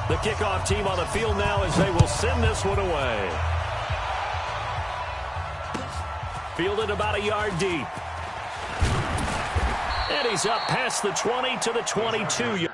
The kickoff team on the field now as they will send this one away. Fielded about a yard deep. And he's up past the 20 to the 22.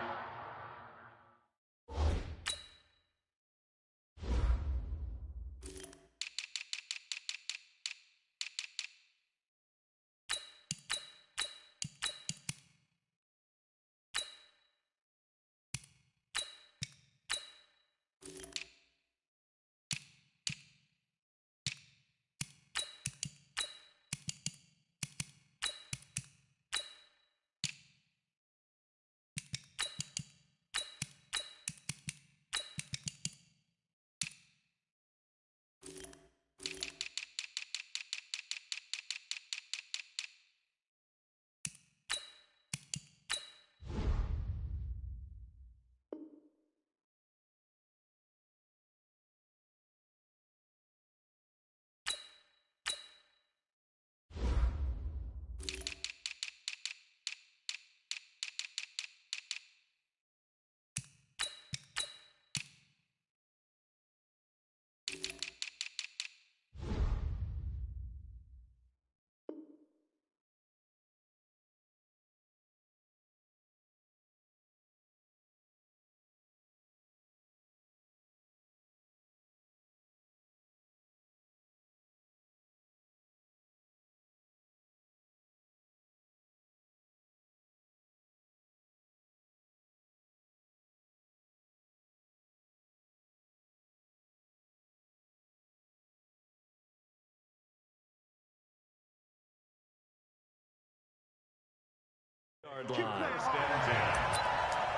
Yard line. Stands in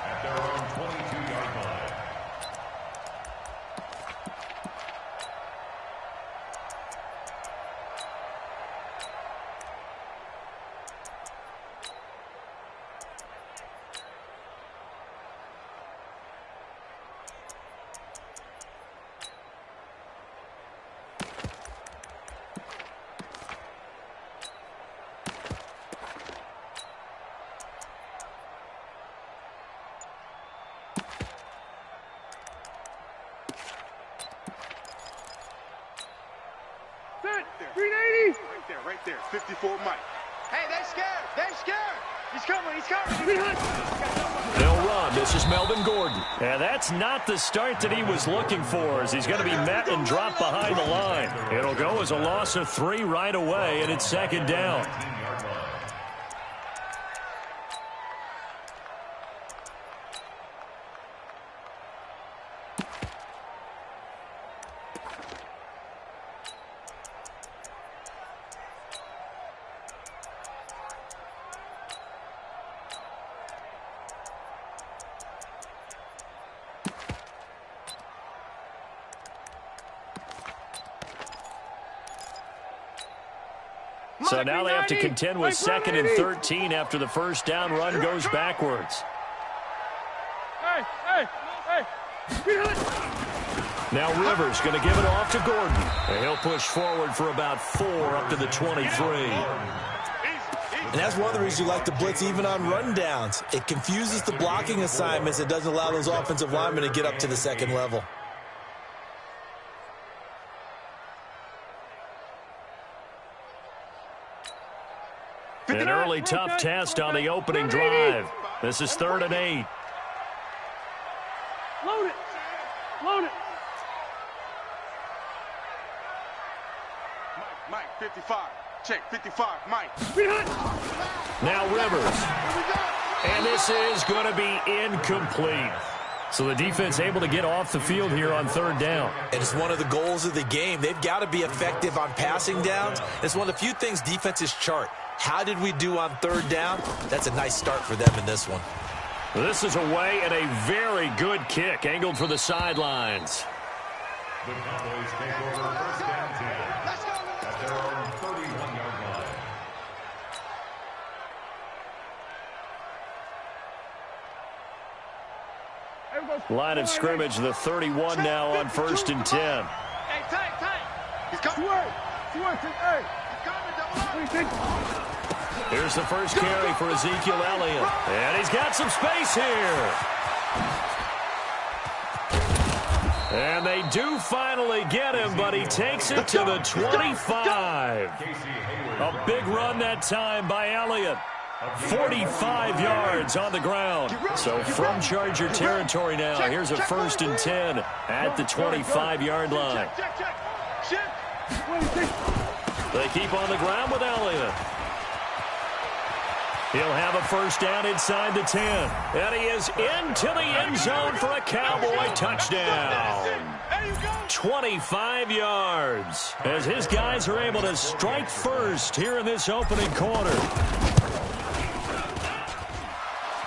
at their own 22-yard line. Right there, 54 Mike. Hey, they're scared. They're scared. He's coming. He's coming. They'll run. This is Melvin Gordon. And that's not the start that he was looking for, as he's going to be met and dropped behind the line. It'll go as a loss of 3 right away, and it's second down. So now they have to contend with 2nd and 13 after the first down run goes backwards. Now Rivers going to give it off to Gordon. And he'll push forward for about 4 up to the 23. And that's one of the reasons you like to blitz even on rundowns. It confuses the blocking assignments. It doesn't allow those offensive linemen to get up to the second level. An early tough test on the opening drive. This is 3rd and 8. Load it. Load it. Mike, 55. Check, 55, Mike. Now Rivers. And this is going to be incomplete. So the defense able to get off the field here on 3rd down. And it's one of the goals of the game. They've got to be effective on passing downs. It's one of the few things defenses chart. How did we do on 3rd down? That's a nice start for them in this one. This is away and a very good kick angled for the sidelines. The Cowboys take over 1st and 10 at their own 31-yard line. Line of scrimmage, the 31 now on 1st and 10. Hey, tight. He's coming. Hey. Here's the first carry for Ezekiel Elliott. And he's got some space here. And they do finally get him, but he takes it to the 25. A big run that time by Elliott. 45 yards on the ground. So from Charger territory now, here's a 1st and 10 at the 25-yard line. They keep on the ground with Elliott. He'll have a 1st down inside the 10. And he is into the end zone for a Cowboy touchdown. 25 yards as his guys are able to strike first here in this opening quarter.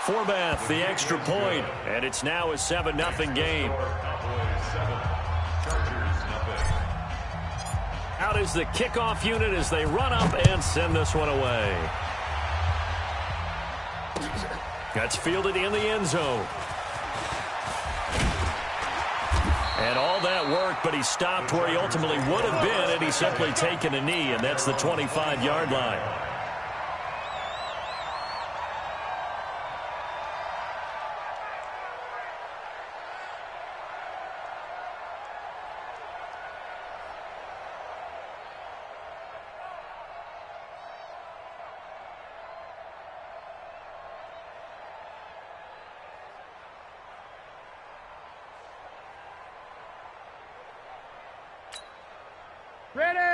Forbath, the extra point, and it's now a 7-0 game. Out is the kickoff unit as they run up and send this one away. That's fielded in the end zone. And all that work, but he stopped where he ultimately would have been, and he's simply taken a knee, and that's the 25-yard line.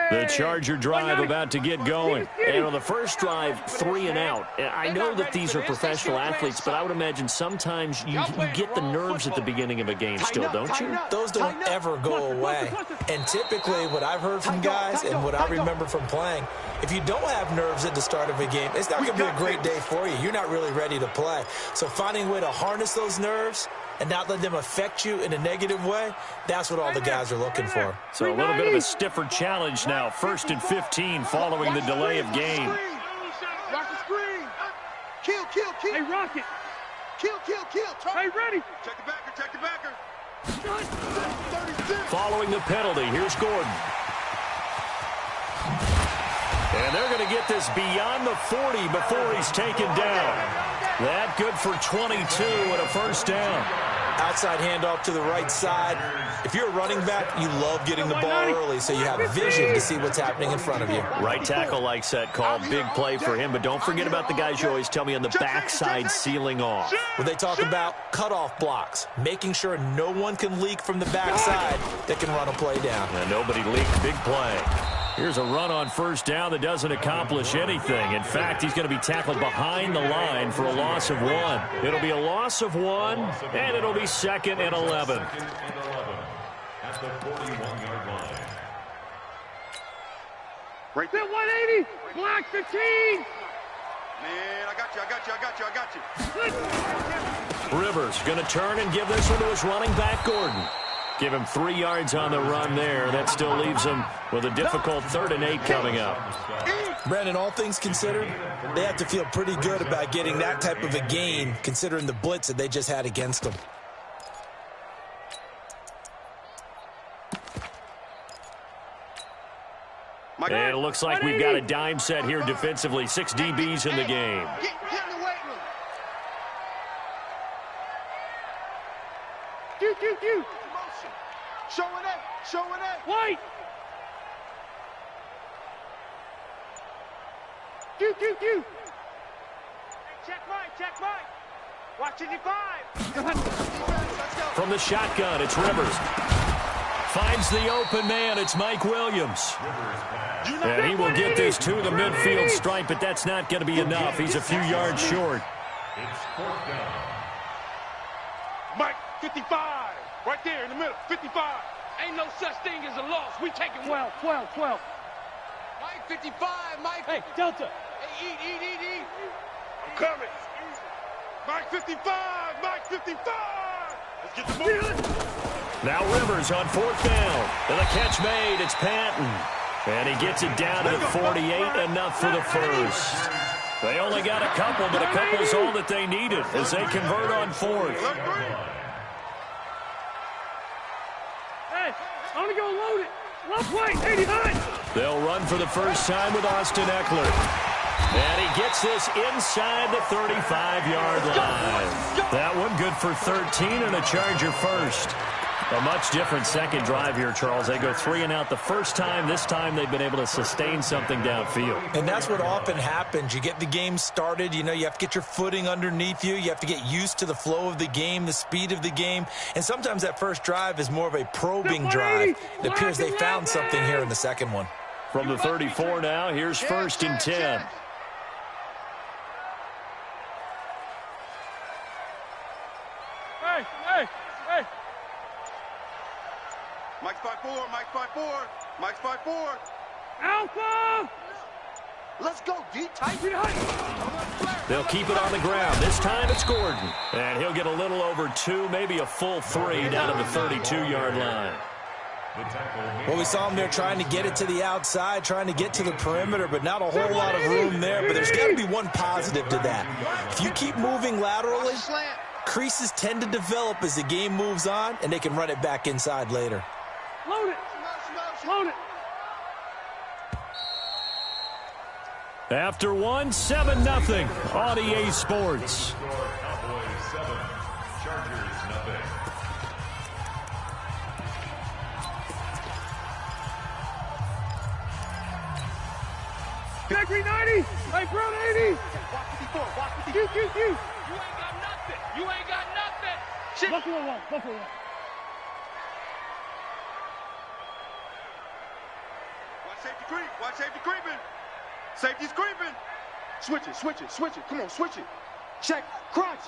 The Charger drive about to get going. And on the first drive, 3 and out. I know that these are professional athletes, but I would imagine sometimes you get the nerves at the beginning of a game still, don't you? Those don't ever go away. And typically what I've heard from guys and what I remember from playing, if you don't have nerves at the start of a game, it's not going to be a great day for you. You're not really ready to play. So finding a way to harness those nerves and not let them affect you in a negative way, that's what all the guys are looking for. So a little bit of a stiffer challenge now. 1st and 15 following the delay of game. Watch the screen. Kill. Hey, Rocket. Kill. Hey, ready. Check the backer. Following the penalty, here's Gordon. And they're going to get this beyond the 40 before he's taken down. That good for 22 and a 1st down. Outside handoff to the right side. If you're a running back, you love getting the ball early so you have vision to see what's happening in front of you. Right tackle likes that call. Big play for him, but don't forget about the guys you always tell me on the backside sealing off. When they talk about cutoff blocks, making sure no one can leak from the backside that can run a play down. And nobody leaked. Big play. Here's a run on 1st down that doesn't accomplish anything. In fact, he's going to be tackled behind the line for a loss of 1. It'll be a loss of 1, and it'll be 2nd and 11. At the 41-yard line. Right there. 180. Block 15. Man, I got you. Rivers going to turn and give this one to his running back, Gordon. Give him 3 yards on the run there. That still leaves him with a difficult 3rd and 8 coming up. Brandon, all things considered, they have to feel pretty good about getting that type of a gain considering the blitz that they just had against them. And it looks like we've got a dime set here defensively. 6 DBs in the game. Get in the weight room. Q. Showing it. White. Q. Check Mike. Watch it, 5. From the shotgun, it's Rivers. Finds the open man. It's Mike Williams. And he will get this to the midfield stripe, but that's not going to be enough. He's a few yards short. It's 4th down. Mike, 55. Right there in the middle, 55. Ain't no such thing as a loss. We taking 12. Mike 55, Mike. Hey, Delta. Hey, eat. I'm coming. Mike 55. Let's get the move. Now Rivers on 4th down. And the catch made. It's Patton. And he gets it down to the 48. Enough for the 1st. They only got a couple, but a couple's all that they needed as they convert on 4th. Hey, I'm going to go load it. Left way, 89. They'll run for the first time with Austin Eckler. And he gets this inside the 35-yard line. That one good for 13 and a Charger 1st. A much different second drive here, Charles. They go 3 and out the first time. This time they've been able to sustain something downfield. And that's what often happens. You get the game started. You know, you have to get your footing underneath you. You have to get used to the flow of the game, the speed of the game. And sometimes that first drive is more of a probing drive. It appears they found something here in the second one. From the 34 now, here's first and 10. Hey. Mike's 5-4, Mike's 5-4, Mike's 5-4. Alpha! Let's go, D tight. They'll keep it on the ground. This time it's Gordon. And he'll get a little over 2, maybe a full 3 down to the 32-yard line. Well, we saw him there trying to get it to the outside, trying to get to the perimeter, but not a whole lot of room there. But there's got to be one positive to that. If you keep moving laterally, creases tend to develop as the game moves on, and they can run it back inside later. Load it. Load it. After 1, 7-0 on EA Sports. Cowboys 7, Chargers nothing. Back 390. Right front 80. You. You ain't got nothing. You ain't got nothing. Shit. Buffalo 1. Watch safety creep. Watch safety creeping. Safety's creeping. Switch it. Come on, switch it. Check. Crunch.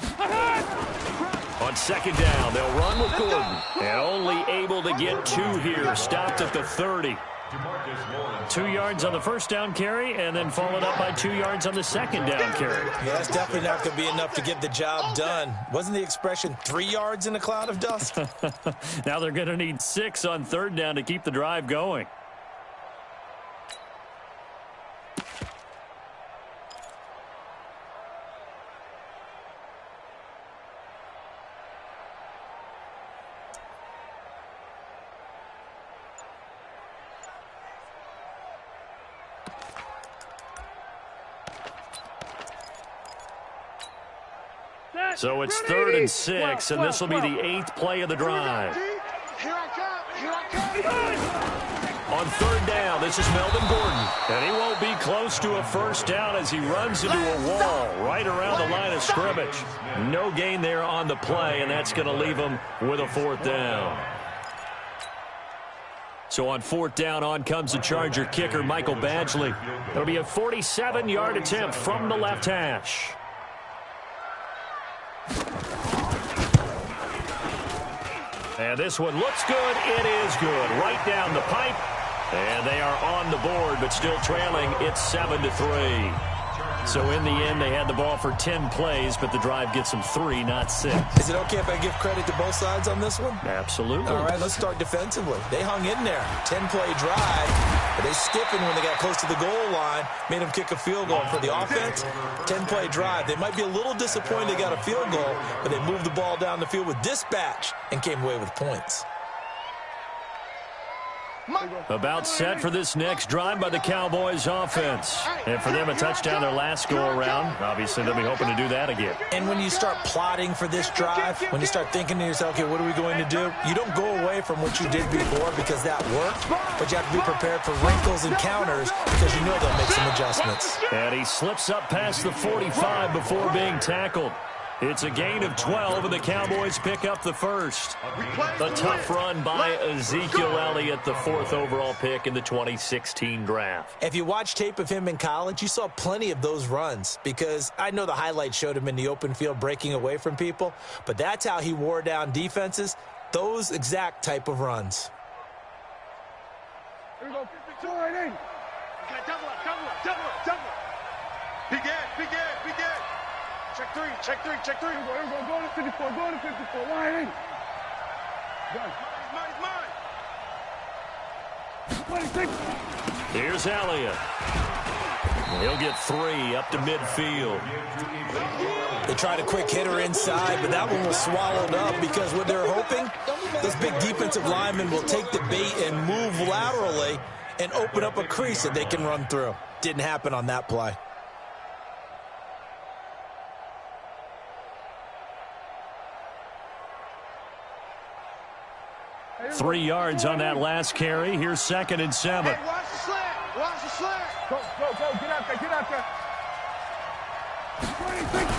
On second down, they'll run with Gordon. And only able to get 2 here. Stopped at the 30. 2 yards on the first down carry, and then followed up by 2 yards on the second down carry. Yeah, that's definitely not going to be enough to get the job done. Wasn't the expression 3 yards in a cloud of dust? Now they're going to need 6 on third down to keep the drive going. So it's 3rd and 6, and this will be the 8th play of the drive. Here I come. On third down, this is Melvin Gordon. And he won't be close to a first down as he runs into a wall right around the line of scrimmage. No gain there on the play, and that's going to leave him with a 4th down. So on 4th down, on comes the Charger kicker, Michael Badgley. It'll be a 47-yard attempt from the left hash. And this one looks good. It is good. Right down the pipe. And they are on the board, but still trailing. It's 7-3. So in the end, they had the ball for 10 plays, but the drive gets them 3, not 6. Is it okay if I give credit to both sides on this one? Absolutely. All right, let's start defensively. They hung in there. 10-play drive, but they stiffened when they got close to the goal line, made them kick a field goal. For the offense, 10-play drive. They might be a little disappointed they got a field goal, but they moved the ball down the field with dispatch and came away with points. About set for this next drive by the Cowboys offense. And for them, a touchdown their last go-around. Obviously, they'll be hoping to do that again. And when you start plotting for this drive, when you start thinking to yourself, okay, what are we going to do? You don't go away from what you did before because that worked, but you have to be prepared for wrinkles and counters because you know they'll make some adjustments. And he slips up past the 45 before being tackled. It's a gain of 12, and the Cowboys pick up the first. The tough run by Ezekiel Elliott, the 4th overall pick in the 2016 draft. If you watch tape of him in college, you saw plenty of those runs because I know the highlights showed him in the open field breaking away from people, but that's how he wore down defenses, those exact type of runs. Here we go. 2 right in. Double up. Big Ed. Check three. Here we go. Go to 54. Wide in. Done. Mine. 26. Here's Elliott. He'll get 3 up to midfield. They tried a quick hitter inside, but that one was swallowed up because what they're hoping, those big defensive linemen will take the bait and move laterally and open up a crease that they can run through. Didn't happen on that play. 3 yards on that last carry. Here's 2nd and 7. Hey, watch the slant. Watch the slant. Go. Get out there. Get out there. 26.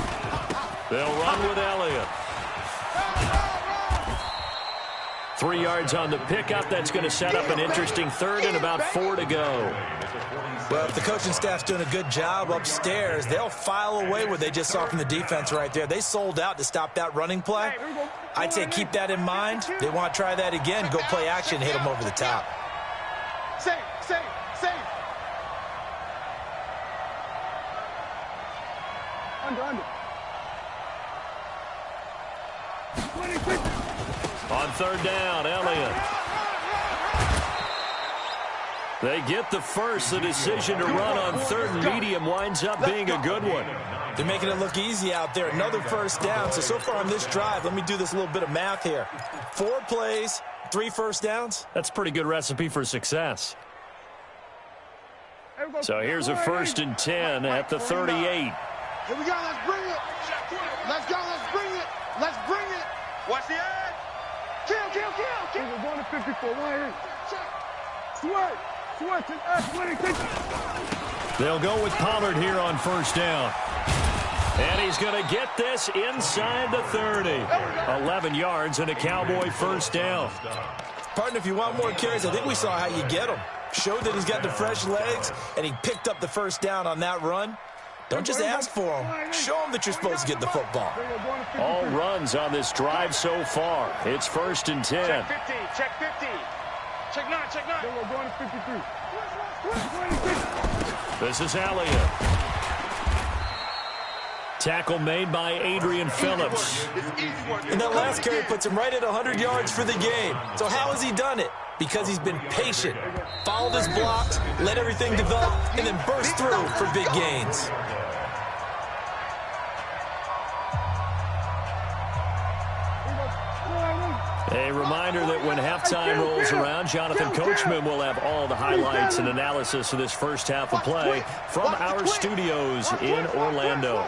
They'll run with Elliott. 3 yards on the pickup. That's going to set up an interesting 3rd and about 4 to go. Well, if the coaching staff's doing a good job upstairs, they'll file away what they just saw from the defense right there. They sold out to stop that running play. I'd say keep that in mind. They want to try that again. Go play action, hit them over the top. Safe. Under. 26. On 3rd down, Elliott. They get the first. The decision to run on 3rd and medium winds up being a good one. They're making it look easy out there. Another 1st down. So far on this drive, let me do this little bit of math here. 4 plays, 3 first downs. That's a pretty good recipe for success. So here's a 1st and 10 at the 38. Here we go. Let's bring it. Let's go. Let's bring it. Watch the edge. Kill. We're going to 54. Why Sweat to 26. They'll go with Pollard here on 1st down. And he's going to get this inside the 30. 11 yards and a Cowboy 1st down. Partner, if you want more carries, I think we saw how you get him. Showed that he's got the fresh legs, and he picked up the 1st down on that run. Don't just ask for him. Show him that you're supposed to get the football. All runs on this drive so far. It's 1st and 10. Check 50. Check 9. Then we're going to 53. This is Elliott. Tackle made by Adrian Phillips. And that last carry puts him right at 100 yards for the game. So how has he done it? Because he's been patient, followed his blocks, let everything develop, and then burst through for big gains. A reminder that when halftime rolls around, Jonathan Coachman will have all the highlights and analysis of this first half of play from our studios in Orlando.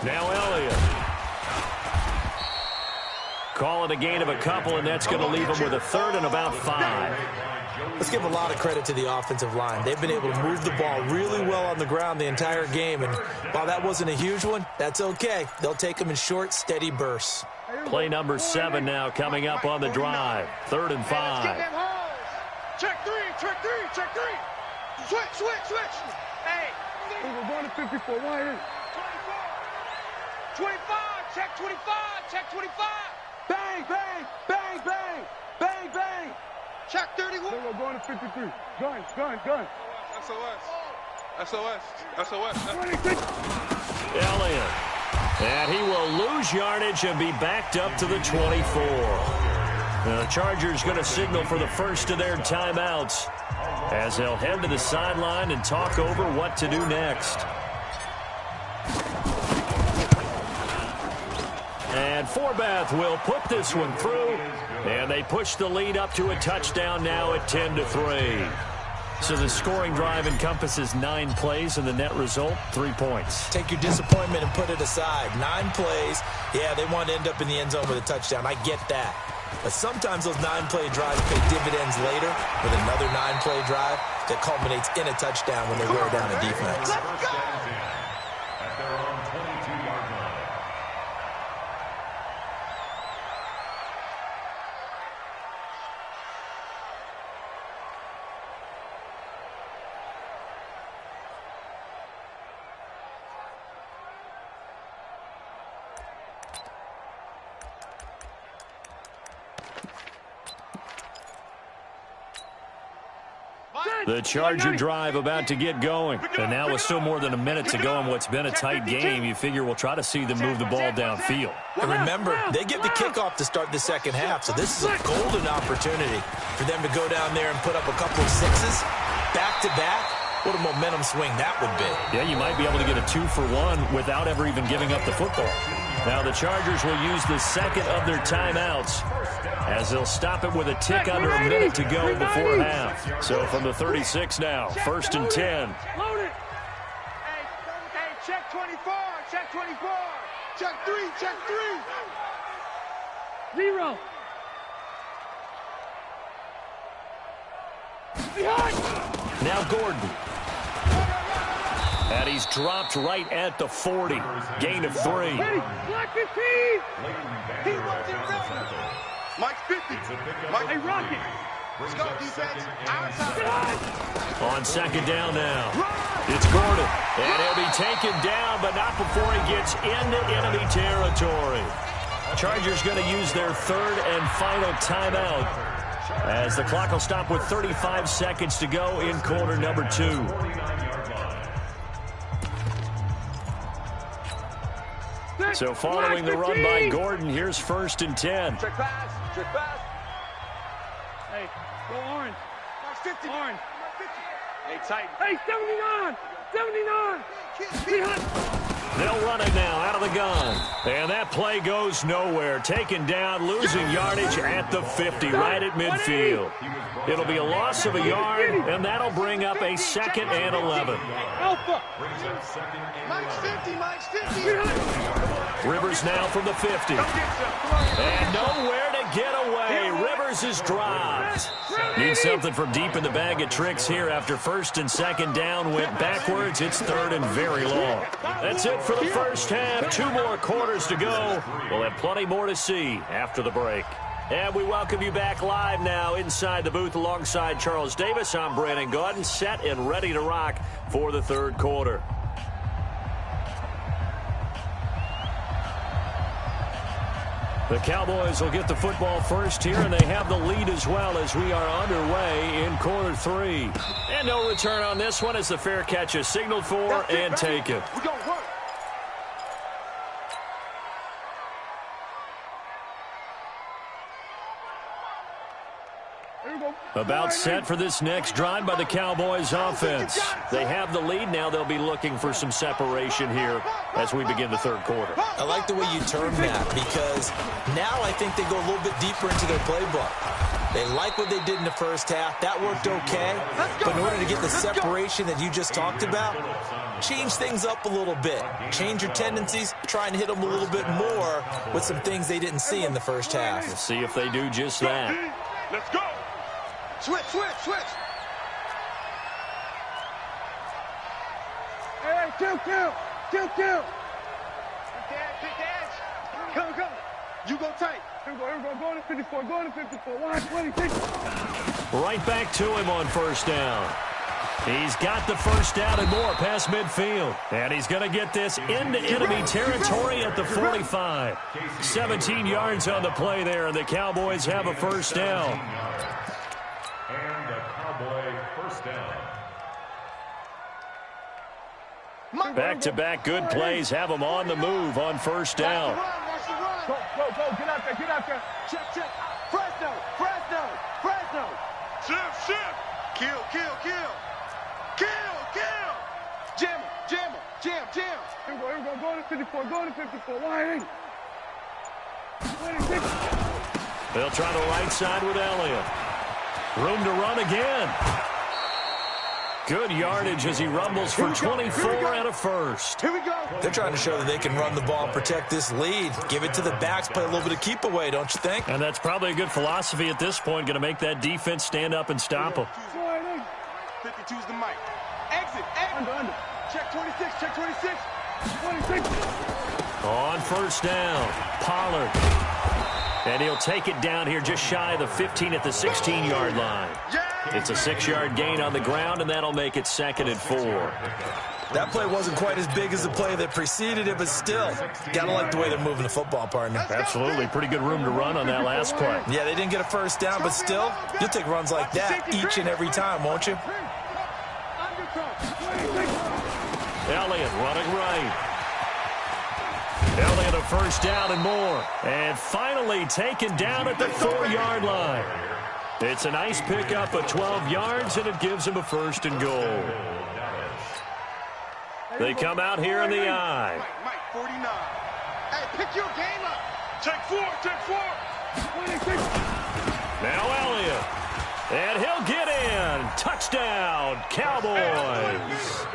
Now Elliott. Call it a gain of a couple, and that's going to leave him with a 3rd and about 5. Let's give a lot of credit to the offensive line. They've been able to move the ball really well on the ground the entire game, and while that wasn't a huge one, that's okay. They'll take them in short, steady bursts. Play number 7 now coming up on the drive. 3rd and 5. Check 3. Switch. Hey. We're going to 54. Why 25. Check 25. Bang. Check 31. Then we're going to 53. Gun. SOS. 26. Elliott. And he will lose yardage and be backed up to the 24. The Chargers going to signal for the first of their timeouts as they'll head to the sideline and talk over what to do next. And Forbath will put this one through, and they push the lead up to a touchdown now at 10-3. So the scoring drive encompasses 9 plays, and the net result, 3 points. Take your disappointment and put it aside. 9 plays. Yeah, they want to end up in the end zone with a touchdown. I get that. But sometimes those 9-play drives pay dividends later with another 9-play drive that culminates in a touchdown when they wear down a defense. Let's go. At their own 22-yard line. The Charger drive about to get going. And now with still more than a minute to go in what's been a tight game, you figure we'll try to see them move the ball downfield. And remember, they get the kickoff to start the second half, so this is a golden opportunity for them to go down there and put up a couple of 6s back-to-back. What a momentum swing that would be. Yeah, you might be able to get a 2-for-1 without ever even giving up the football. Now the Chargers will use the second of their timeouts as they'll stop it with a tick under a minute to go before half. So from the 36 now, 1st and 10. Load it. Hey, Check 24. Check 24. Check 3. Check 3. 0. Behind. Now Gordon. And he's dropped right at the 40. Gain of 3. Ready. Black 15. He wasn't ready. Mike's 50. Mike, Hey, Rocket. let's go, defense. Outside. On second down now. It's Gordon. And he'll be taken down, but not before he gets into enemy territory. Chargers going to use their third and final timeout, as the clock will stop with 35 seconds to go in quarter number 2. So following the run by Gordon, here's 1st and 10. Check pass. Check pass. Hey, go orange. Mike's 50. Orange. Mike's 50. Hey, tight. Hey, 79. 79. Behind. They'll run it now out of the gun. And that play goes nowhere. Taken down, losing yardage at the 50, right at midfield. It'll be a loss of a yard, and that'll bring up a 2nd and 11. Alpha. Mike's 50. Mike's 50. Rivers now from the 50. And nowhere to get away. Rivers is dropped. Need something from deep in the bag of tricks here after 1st and 2nd down went backwards. It's 3rd and very long. That's it for the first half. 2 more quarters to go. We'll have plenty more to see after the break. And we welcome you back live now inside the booth alongside Charles Davis. I'm Brandon Gaudin, set and ready to rock for the 3rd quarter. The Cowboys will get the football first here, and they have the lead as well as we are underway in quarter 3. And no return on this one as the fair catch is signaled for and taken. We gonna work. About set for this next drive by the Cowboys offense. They have the lead. Now they'll be looking for some separation here as we begin the 3rd quarter. I like the way you term that, because now I think they go a little bit deeper into their playbook. They like what they did in the first half. That worked okay. But in order to get the separation that you just talked about, change things up a little bit. Change your tendencies. Try and hit them a little bit more with some things they didn't see in the first half. We'll see if they do just that. Let's go. Switch, switch, switch. Hey, kill. Pick edge. Go. You go tight. Here we go. Go to 54. Go to 54. 126. Right back to him on 1st down. He's got the 1st down and more past midfield. And he's going to get this into enemy territory at the 45. 17 yards on the play there, and the Cowboys have a 1st down. And a Cowboy 1st down. Back-to-back good plays have them on the move on 1st down. Go. Get out there. Check. Fresno. Shift. Kill. Jam. Here we go. Go to 54. 180. 26. They'll try the right side with Elliott. Room to run again. Good yardage as he rumbles for 24 and a 1st. Here we go. They're trying to show that they can run the ball and protect this lead. Give it to the backs, play a little bit of keep away, don't you think? And that's probably a good philosophy at this point, going to make that defense stand up and stop them. 52's the mic. Exit. Under. Check 26. 26. On 1st down, Pollard. And he'll take it down here just shy of the 15 at the 16-yard line. It's a 6-yard gain on the ground, and that'll make it 2nd and 4. That play wasn't quite as big as the play that preceded it, but still, gotta like the way they're moving the football, partner. Absolutely. Pretty good room to run on that last play. Yeah, they didn't get a 1st down, but still, you'll take runs like that each and every time, won't you? Elliott running right. Elliott a 1st down and more. And finally taken down at the 4-yard line. It's a nice pickup of 12 yards, and it gives him a 1st and goal. They come out here in the eye. Mike, 49. Hey, pick your game up. Take 4. 26. Now Elliott. And he'll get in. Touchdown, Cowboys.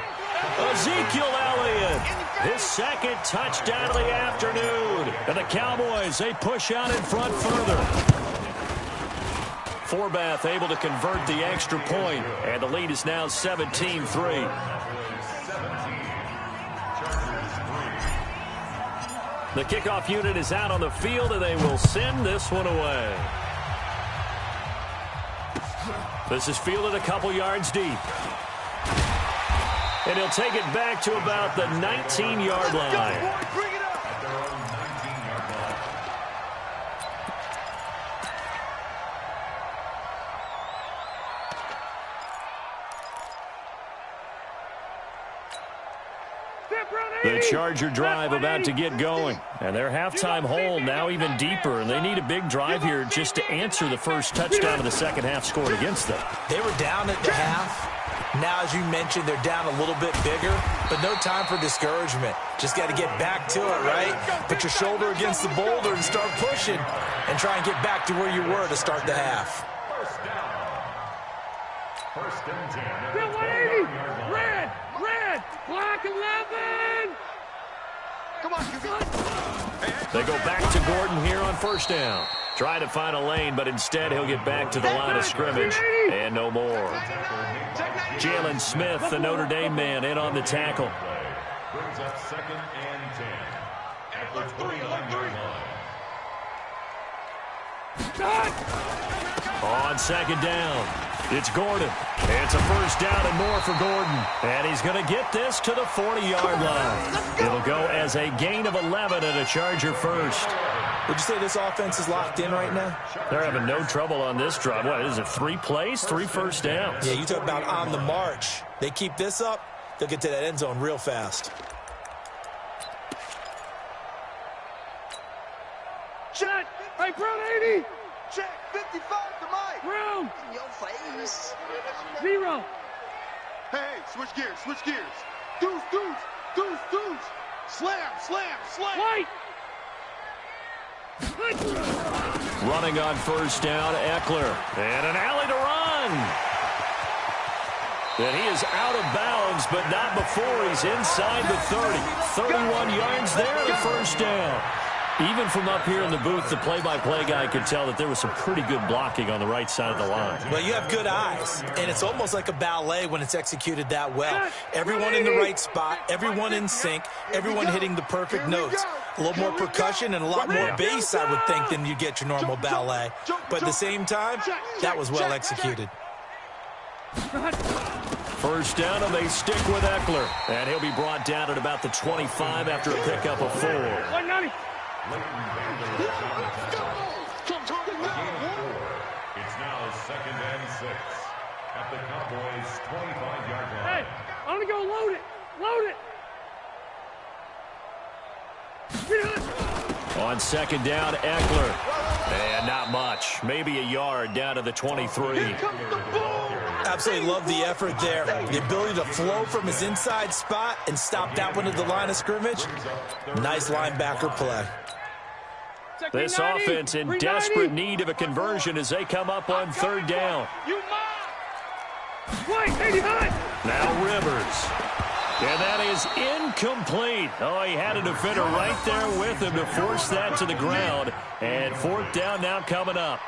Ezekiel Elliott his second touchdown of the afternoon. And the Cowboys, they push out in front further. Forbath able to convert the extra point, and the lead is now 17-3. The kickoff unit is out on the field, and they will send this one away. This is fielded a couple yards deep. And he'll take it back to about the 19-yard line. The Charger drive about to get going. And their halftime hole now even deeper. And they need a big drive here just to answer the first touchdown of the second half scored against them. They were down at the half. Now, as you mentioned, they're down a little bit bigger, but no time for discouragement. Just got to get back to it, right? Put your shoulder against the boulder and start pushing and try and get back to where you were to start the half. First and 10. 180. Red. Black 11. Come on, QB. They go back to Gordon here on first down. Trying to find a lane, but instead he'll get back to the line of scrimmage and no more. Jalen Smith, the Notre Dame man, in on the tackle. Brings up second and 10 at the 29-yard line. On second down, it's Gordon. It's a first down and more for Gordon. And he's going to get this to the 40-yard line. It'll go as a gain of 11 and a Charger first. Would you say this offense is locked in right now? They're having no trouble on this drive. What is it, 3 plays, 3 first downs? Yeah, you talk about on the march. They keep this up, they'll get to that end zone real fast. Check. Hey, Brown 80. Check. 55 to Mike. Brown. In your face. 0. Hey, switch gears. Deuce. Slam. White. Running on first down, Eckler. And an alley to run. And he is out of bounds, but not before he's inside the 30. 31 yards there, the first down. Even from up here in the booth, the play-by-play guy could tell that there was some pretty good blocking on the right side of the line. Well, you have good eyes, and it's almost like a ballet when it's executed that well. Everyone in the right spot, everyone in sync, everyone hitting the perfect notes. A little more percussion and a lot more bass, I would think, than you get your normal ballet. But at the same time, that was well executed. First down, and they stick with Eckler. And he'll be brought down at about the 25 after a pickup of 4. 190. It's now second and 6 at the Cowboys' 25-yard line. Hey, I'm going to go load it. On second down, Eckler. And not much. Maybe a yard down to the 23. Absolutely love the effort there. The ability to flow from his inside spot and stop that one at the line of scrimmage. Nice linebacker play. This offense in desperate need of a conversion as they come up on third down. Now Rivers. And that is incomplete. Oh, he had a defender right there with him to force that to the ground. And fourth down now coming up.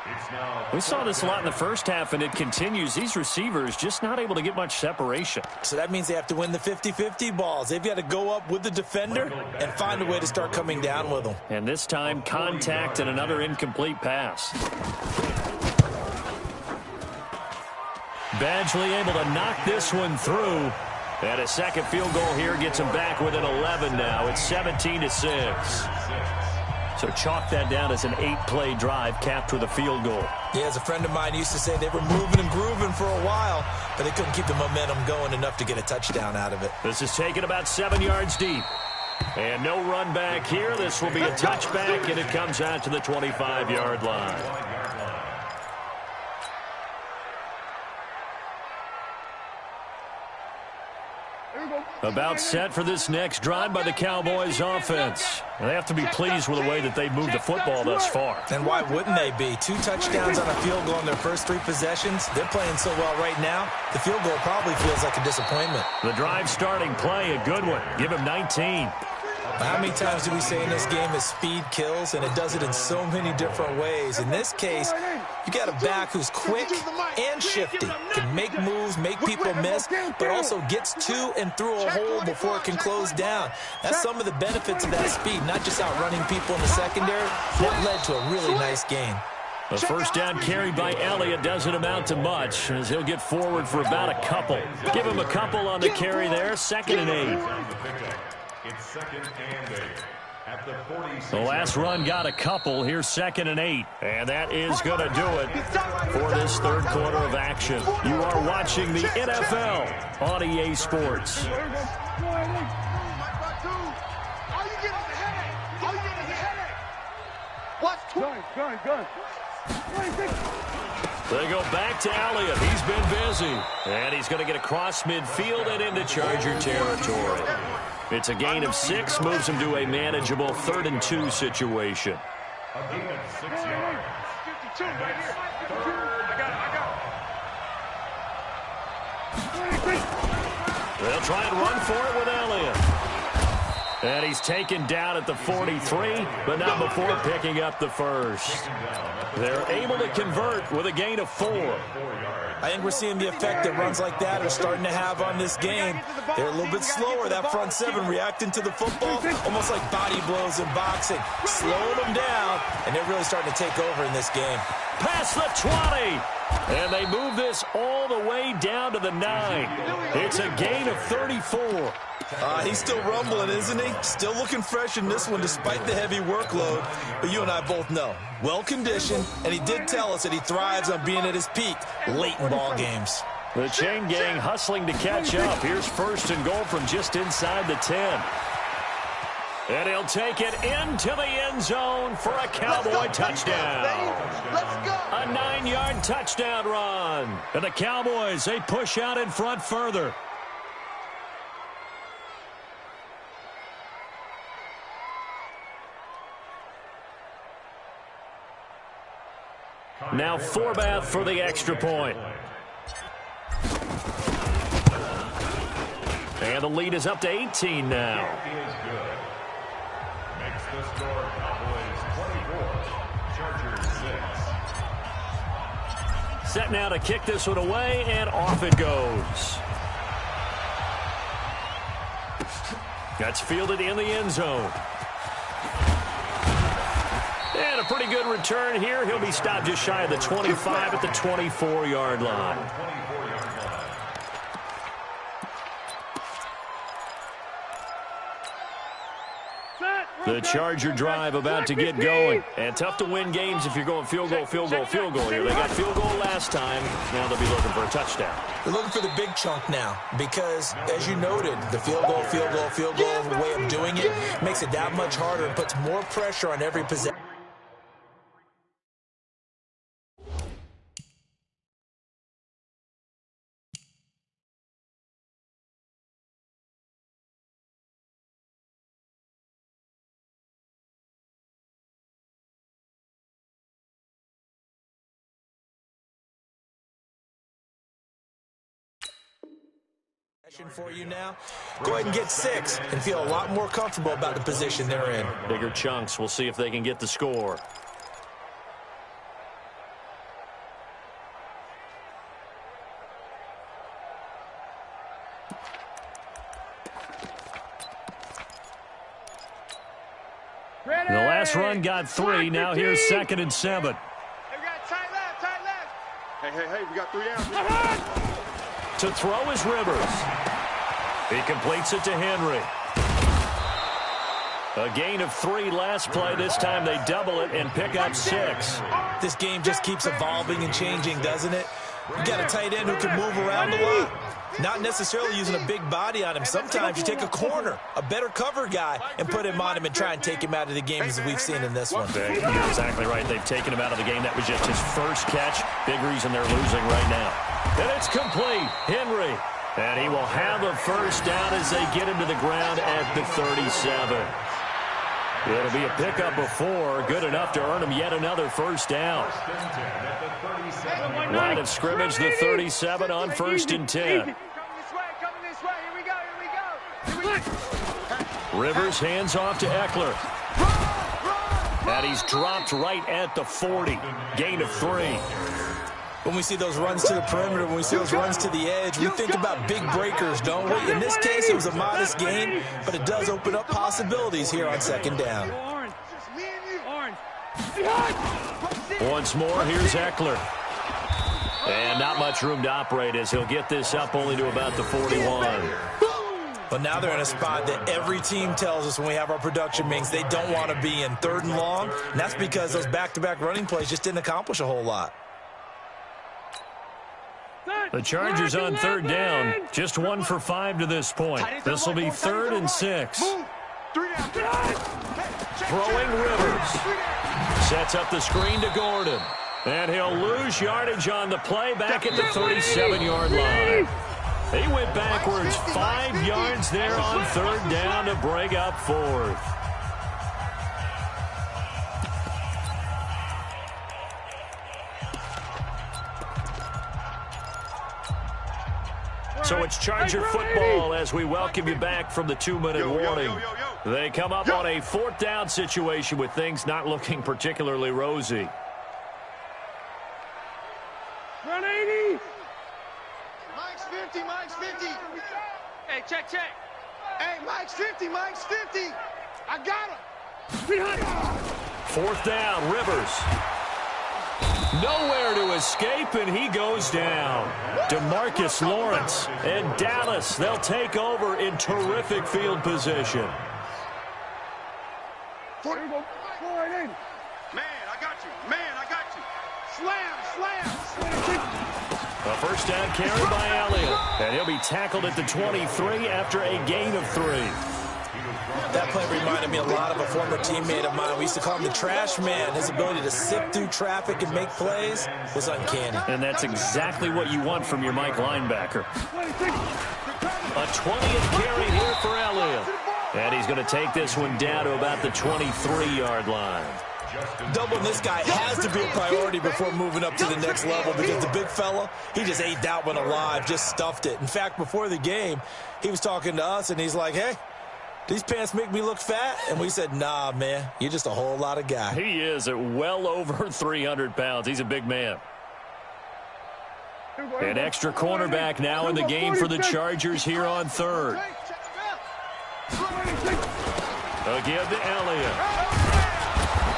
We saw this a lot in the first half, and it continues. These receivers just not able to get much separation. So that means they have to win the 50-50 balls. They've got to go up with the defender and find a way to start coming down with them. And this time, contact and another incomplete pass. Badgley able to knock this one through. And a second field goal here gets him back within 11 now. It's 17-6. So chalk that down as an 8-play drive capped with a field goal. Yeah, as a friend of mine used to say, they were moving and grooving for a while, but they couldn't keep the momentum going enough to get a touchdown out of it. This is taken about 7 yards deep. And no run back here. This will be a touchback, and it comes out to the 25-yard line. About set for this next drive by the Cowboys offense. They have to be pleased with the way that they've moved the football thus far. And why wouldn't they be? 2 touchdowns on a field goal in their first 3 possessions. They're playing so well right now, the field goal probably feels like a disappointment. The drive starting play, a good one. Give him 19. How many times do we say in this game that speed kills, and it does it in so many different ways? In this case, you got a back who's quick and shifty, can make moves, make people miss, but also gets to and through a hole before it can close down. That's some of the benefits of that speed, not just outrunning people in the secondary. That led to a really nice gain. The first down carried by Elliott doesn't amount to much, as he'll get forward for about a couple. Give him a couple on the carry there, 2nd and 8. It's 2nd and 8 at the 46. The last run got a couple. Here's 2nd and 8. And that is going to do it for this third quarter of action. You are watching the NFL on EA Sports. Gun. They go back to Elliott. He's been busy. And he's going to get across midfield and into Charger territory. It's a gain of 6, moves him to a manageable 3rd and 2 situation. A gain of 6 yards. 52. They'll try and run for it with Elliott. And he's taken down at the 43, but not before picking up the first. They're able to convert with a gain of 4. I think we're seeing the effect that runs like that are starting to have on this game. They're a little bit slower, that front 7 reacting to the football, almost like body blows in boxing. Slowing them down, and they're really starting to take over in this game. Past the 20. And they move this all the way down to the 9. It's a gain of 34. He's still rumbling, isn't he? Still looking fresh in this one despite the heavy workload. But you and I both know, well-conditioned, and he did tell us that he thrives on being at his peak late in ball games. The chain gang hustling to catch up. Here's 1st and goal from just inside the 10. And he'll take it into the end zone for a Cowboy touchdown. A 9-yard touchdown run. And the Cowboys, they push out in front further. Now Forbath for the extra point. And the lead is up to 18 now. Makes the score Cowboys 24, Chargers 6. Set now to kick this one away, and off it goes. That's fielded in the end zone. And a pretty good return here. He'll be stopped just shy of the 25 at the 24-yard line. The Charger drive about to get going. And tough to win games if you're going field goal here. They got field goal last time. Now they'll be looking for a touchdown. They're looking for the big chunk now because, as you noted, the field goal way of doing it makes it that much harder and puts more pressure on every possession. For you now, go ahead and get 6 and feel a lot more comfortable about the position they're in. Bigger chunks. We'll see if they can get the score. The last run got 3. Now here's 2nd and 7. Hey, we got tight left. Hey, we got 3 downs. To throw is Rivers. He completes it to Henry. A gain of 3 last play. This time they double it and pick up 6. This game just keeps evolving and changing, doesn't it? You got a tight end who can move around a lot. Not necessarily using a big body on him. Sometimes you take a corner, a better cover guy, and put him on him and try and take him out of the game as we've seen in this one. You're exactly right. They've taken him out of the game. That was just his first catch. Big reason they're losing right now. And it's complete. Henry And he will have a first down as they get him to the ground at the 37. It'll be a pickup of 4, good enough to earn him yet another first down. Line of scrimmage, the 37 on 1st and 10. Rivers hands off to Eckler. And he's dropped right at the 40. Gain of 3. When we see those runs to the perimeter, when we see those runs to the edge, we think about big breakers, don't we? In this case, it was a modest gain, but it does open up possibilities here on 2nd down. Once more, here's Eckler. And not much room to operate as he'll get this up only to about the 41. But now they're in a spot that every team tells us when we have our production meetings they don't want to be in, 3rd and long. And that's because those back-to-back running plays just didn't accomplish a whole lot. The Chargers on 3rd down, just 1 for 5 to this point. This will be 3rd and 6. Throwing Rivers. Sets up the screen to Gordon. And he'll lose yardage on the play back at the 37-yard line. He went backwards 5 yards there on 3rd down to break up 4th. So it's Charger football as we welcome you back from the 2-minute warning. They come up on a 4th down situation with things not looking particularly rosy. Run 80. Mike's 50, Mike's 50. Hey, check. Hey, Mike's 50, Mike's 50. I got him. 4th down, Rivers. Nowhere to escape, and he goes down. DeMarcus Lawrence and Dallas, they'll take over in terrific field position. Man, I got you. Man, I got you. Slam. A first down carry by Elliott, and he'll be tackled at the 23 after a gain of 3. That play reminded me a lot of a former teammate of mine. We used to call him the trash man. His ability to sift through traffic and make plays was uncanny. And that's exactly what you want from your Mike linebacker. A 20th carry here for Elliott. And he's going to take this one down to about the 23-yard line. Doubling this guy has to be a priority before moving up to the next level because the big fella, he just ate that one alive, just stuffed it. In fact, before the game, he was talking to us, and he's like, hey, these pants make me look fat? And we said, nah, man, you're just a whole lot of guy. He is at well over 300 pounds. He's a big man. An extra cornerback now in the game for the Chargers here on 3rd. Again to Elliott.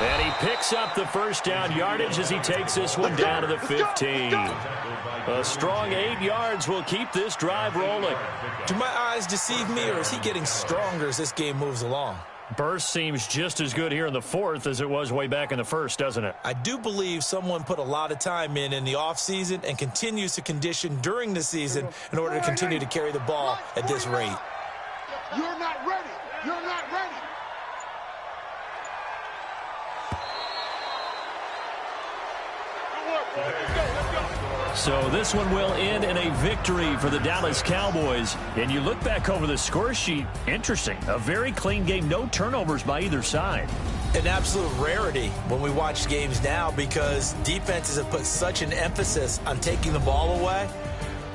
And he picks up the first down yardage as he takes this one down to the 15. A strong 8 yards will keep this drive rolling. Do my eyes deceive me, or is he getting stronger as this game moves along? Burst seems just as good here in the 4th as it was way back in the 1st, doesn't it? I do believe someone put a lot of time in the offseason and continues to condition during the season in order to continue to carry the ball at this rate. You're not ready. You're not ready. So this one will end in a victory for the Dallas Cowboys. And you look back over the score sheet, interesting. A very clean game, no turnovers by either side. An absolute rarity when we watch games now because defenses have put such an emphasis on taking the ball away.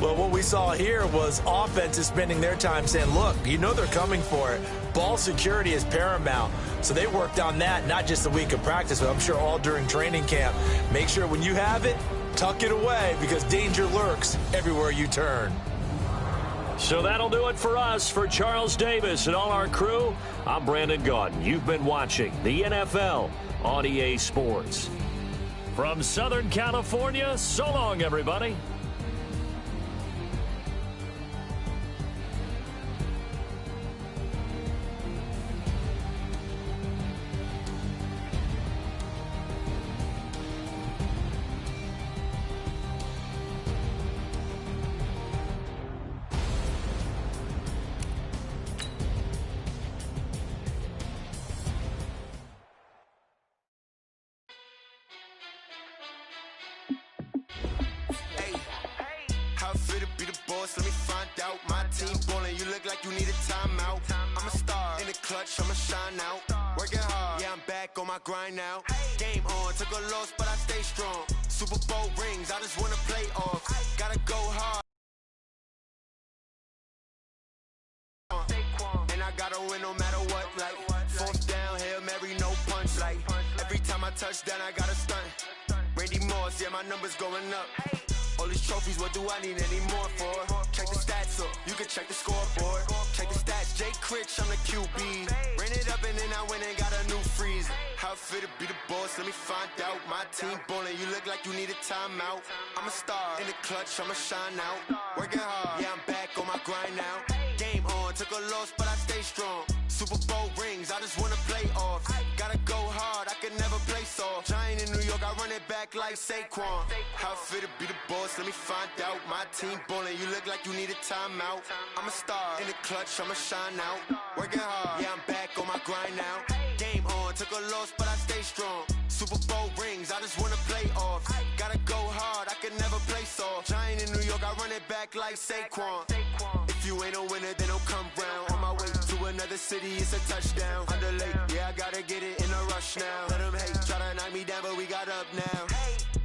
Well, what we saw here was offenses spending their time saying, look, you know they're coming for it. Ball security is paramount. So they worked on that not just a week of practice, but I'm sure all during training camp. Make sure when you have it, tuck it away because danger lurks everywhere you turn. So that'll do it for us. For Charles Davis and all our crew, I'm Brandon Gaudin. You've been watching the NFL on EA Sports. From Southern California, so long, everybody. fit to be the boss? Let me find out. My team ballin', you look like you need a timeout. I'm a star in the clutch, I'ma shine out. Working hard, yeah, I'm back on my grind now. Game on, took a loss, but I stay strong. Super Bowl rings, I just wanna play off. Gotta go hard. And I gotta win no matter what, like fourth down, Hail Mary, no punch, like every time I touch down, I gotta stunt. Randy Moss, yeah, my numbers going up. All these trophies, what do I need any more for? Check the stats up, you can check the scoreboard. Check the stats, Jake Critch, I'm the QB. Ran it up and then I went and got a new freeze. How fit to be the boss, let me find out. My team ballin', you look like you need a timeout. I'm a star in the clutch, I'ma shine out. Working hard, yeah, I'm back on my grind now. Game on, took a loss, but I stay strong. Super Bowl rings, I just wanna play off. Gotta go hard, I can never play soft. Giant in New York, I run it back like Saquon. How fit to be the boss, let me find out. My team ballin', you look like you need a timeout. I'm a star in the clutch, I'ma shine out. Working hard, yeah, I'm back on my grind now. Game on, took a loss, but I stay strong. Super Bowl rings, I just wanna play off. Gotta go hard, I can never play soft. Giant in New York, I run it back like Saquon. If you ain't a winner, then don't come round. On my way to another city, it's a touchdown. Underlay, yeah, I gotta get it in a rush now. Let them hate, try to knock me down, but we got up now.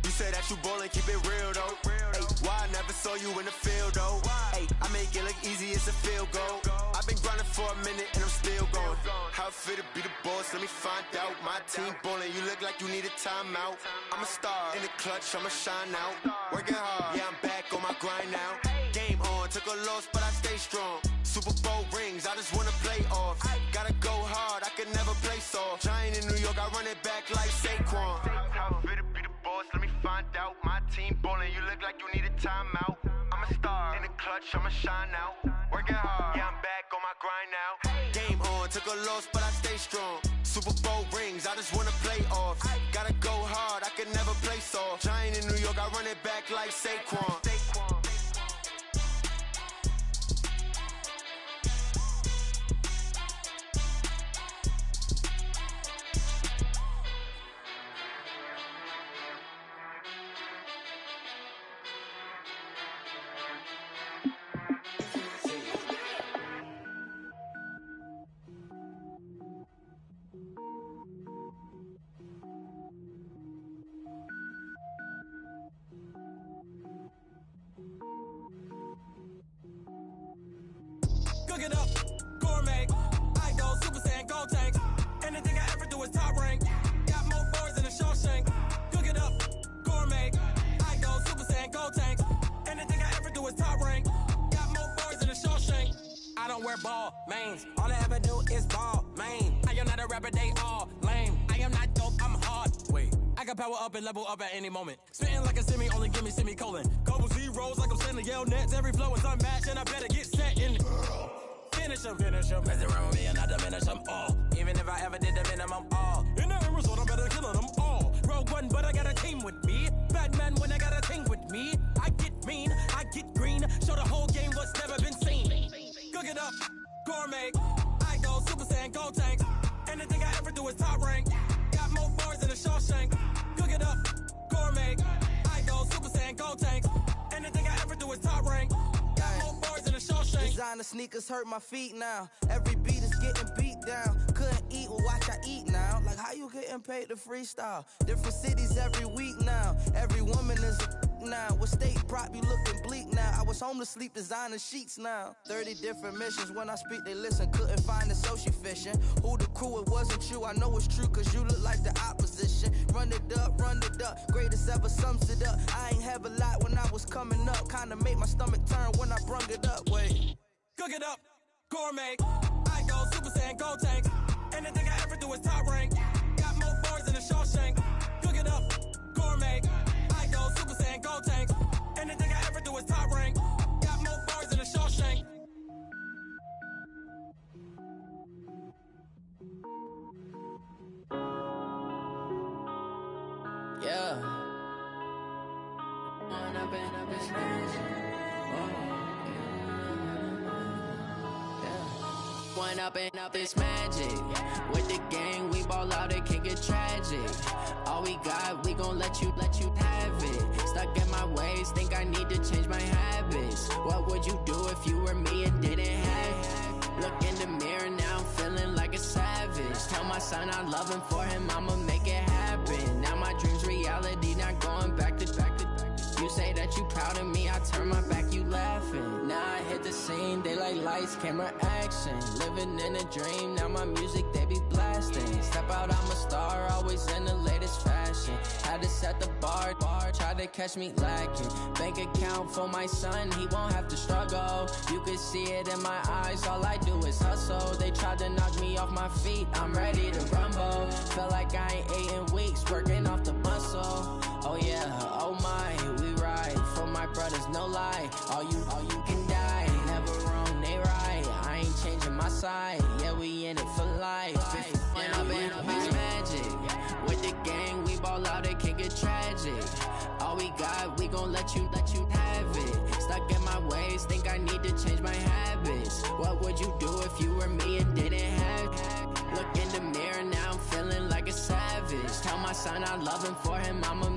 You say that you ballin', keep it real though. Hey, why I never saw you in the field though? Hey, I make it look easy, it's a field goal. I've been grinding for a minute and I'm still going. How fit to be the boss, let me find out. My team ballin', you look like you need a timeout. I'm a star in the clutch, I'ma shine out. Working hard, yeah, I'm back on my grind now. Game on, took a loss, but I stay strong. Super Bowl rings, I just wanna play off. Gotta go hard, I can never play soft. Giant in New York, I run it back like Saquon. How fit to be the boss, let me find out. My team ballin', you look like you need a timeout. I'm a star in the clutch, I'ma shine out. Working hard, yeah, I'm back on my grind now. Game on, took a loss, but I stay strong. Super Bowl rings, I just wanna play off. Gotta go hard, I can never play soft. Giant in New York, I run it back like Saquon. Cook it up, gourmet. I go Super Saiyan, gold tank. Anything I ever do is top rank. Got more boards than a Shawshank. Cook it up, gourmet. I go Super Saiyan, gold tank. Anything I ever do is top rank. Got more boards than a Shawshank. I don't wear ball mains. All I ever do is ball main. I am not a rapper, they all lame. I am not dope, I'm hard. Wait. I can power up and level up at any moment. Spitting like a semi, only give me semicolon. Couple zeros like I'm sending yell nets. Every flow is unmatched and I better get set in. Finish them. Mess around with me and I diminish them all. Even if I ever did the minimum all. In the end result, I'm better killing them all. Rogue One, but I got a team with me. Batman when I got a team with me. I get mean, I get green. Show the whole game what's never been seen. Cook it up, gourmet. I go Super Saiyan, gold tank. Anything I ever do is top rank. Got more bars than a Shawshank. Cook it up, gourmet. I go Super Saiyan, gold tank. Anything I ever do is top rank. Got more bars than a Shawshank. Designer sneakers hurt my feet now. Every beat is getting beat down. Couldn't eat, well watch I eat now. Like how you getting paid to freestyle? Different cities every week now. Every woman is a now. With state prop, you looking bleak now. I was home to sleep designing sheets now. 30 different missions. When I speak, they listen. Couldn't find the social fishing. Who the crew, it wasn't you. I know it's true, cause you look like the opposition. Run it up. Greatest ever sums it up. I ain't have a lot when I was coming up. Kinda made my stomach turn when I brung it up. Wait. Cook it up, gourmet. I go Super Saiyan, gold tank. Anything I ever do is top rank. Got more bars than a Shawshank. Cook it up, gourmet. I go Super Saiyan, gold tank. Anything I ever do is top rank. Got more bars than a Shawshank. Yeah. one up and up, it's magic. With the gang, we ball out, it can get tragic. All we got, we gon' let you have it. Stuck in my ways, think I need to change my habits. What would you do if you were me and didn't have it? Look in the mirror, now I'm feeling like a savage. Tell my son I love him, for him I'ma make it happen. Now my dream's reality, not going back to. You say that you proud of me, I turn my back, you laughing. Now I hit the scene, they like lights, camera, action. Living in a dream, now my music, they be blasting. Step out, I'm a star, always in the latest fashion. Had to set the bar, try to catch me lacking. Bank account for my son, he won't have to struggle. You can see it in my eyes, all I do is hustle. They tried to knock me off my feet, I'm ready to rumble. Felt like I ain't ate in weeks, working off the muscle. Oh yeah, oh my, we ride for my brothers, no lie. All you can die, never wrong, they right. I ain't changing my side, yeah, we in it for life. When up and up, it's magic. With the gang, we ball out, it can get tragic. All we got, we gon' let you have it. Stuck in my ways, think I need to change my habits. What would you do if you were me and didn't have it? Look in the mirror, now I'm feeling like a savage. Tell my son I love him, for him I'ma